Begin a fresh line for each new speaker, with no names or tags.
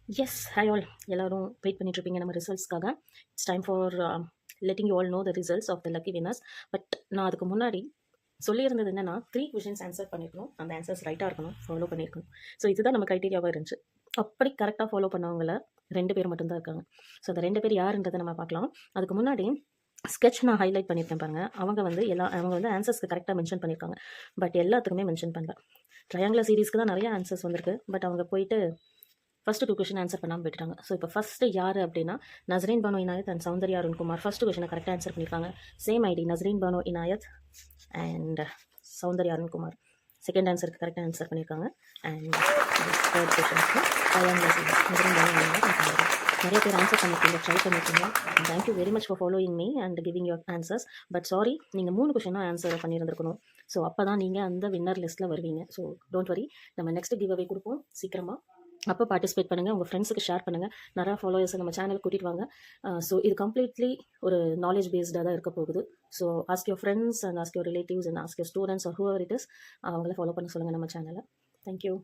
S hi all எல்லாரும் wait பண்ணிட்டு இருப்பீங்க நம்ம ரிசல்ட்ஸ்க்காக. It's time for letting you all know the results of the lucky winners. But நான் அதுக்கு முன்னாடி சொல்லியிருந்தது என்னன்னா 3 கொஷின்ஸ் ஆன்சர் பண்ணியிருக்கணும். அந்த ஆன்சர்ஸ் ரைட்டாக இருக்கணும், ஃபாலோ பண்ணியிருக்கணும். ஸோ இதுதான் நம்ம க்ரைட்டீரியாவாக இருந்துச்சு. அப்படி கரெக்டாக ஃபாலோ பண்ணவங்கள 2 பேர் மட்டும்தான் இருக்காங்க. ஸோ அந்த 2 பேர் யாருன்றதை நம்ம பார்க்கலாம். அதுக்கு முன்னாடி ஸ்கெட்ச் நான் ஹைலைட் பண்ணியிருக்கேன் பாருங்க. அவங்க வந்து ஆன்சர்ஸ்க்கு கரெக்டாக மென்ஷன் பண்ணியிருக்காங்க. பட் எல்லாத்துக்குமே மென்ஷன் பண்ணல. ட்ரையாங்குலர் சீரீஸ்க்கு தான் நிறைய ஆன்சர்ஸ் வந்திருக்கு. பட் அவங்க போயிட்டு ஃபஸ்ட்டு 2 கொஷின் ஆன்சர் பண்ணாமல் விட்டுட்டாங்க. ஸோ இப்போ ஃபஸ்ட்டு யார் அப்படின்னா நஸ்ரீன் பானு இனாயத் அண்ட் சௌந்தர்யா அருண்குமார். ஃபஸ்ட்டு கொஷினை கரெக்டாக ஆன்சர் பண்ணியிருக்காங்க. Same ID Nasreen Banu Inayat and Soundarya Arunkumar. Second ஆன்சருக்கு கரெக்டாக ஆன்சர் பண்ணியிருக்காங்க. அண்ட் தேர்ட் கொஷனுக்கு நஸ்ரீன் பானு இனாயத் அண்ட் சௌந்தர்யா. நிறைய பேர் ஆன்சர் பண்ணியிருக்கீங்க, ட்ரை பண்ணியிருக்கீங்க. Thank you very much for following me and giving your answers. But sorry, நீங்கள் 3 கொஷினாக ஆன்சர் பண்ணியிருந்திருக்கணும். ஸோ அப்போ தான் நீங்கள் அந்த வின்னர் லிஸ்ட்டில் வருவீங்க. ஸோ டோன்ட் வரி, நம்ம நெக்ஸ்ட் கிவ் அவே கொடுப்போம் சீக்கிரமாக. அப்போ பார்ட்டிசிபேட் பண்ணுங்கள், உங்கள் ஃப்ரெண்ட்ஸுக்கு ஷேர் பண்ணுங்கள். நிறையா ஃபாலோவர்ஸை நம்ம சேனலுக்கு கூட்டிகிட்டு வாங்க. ஸோ இது கம்ப்ளீட்லி ஒரு நாலேஜ் பேஸ்டாக தான் இருக்க போகுது. So ask your friends and ask your relatives and ask your students are whoever it is, அவங்கள ஃபாலோ பண்ண சொல்லுங்கள் நம்ம சேனலை. தேங்க்யூ.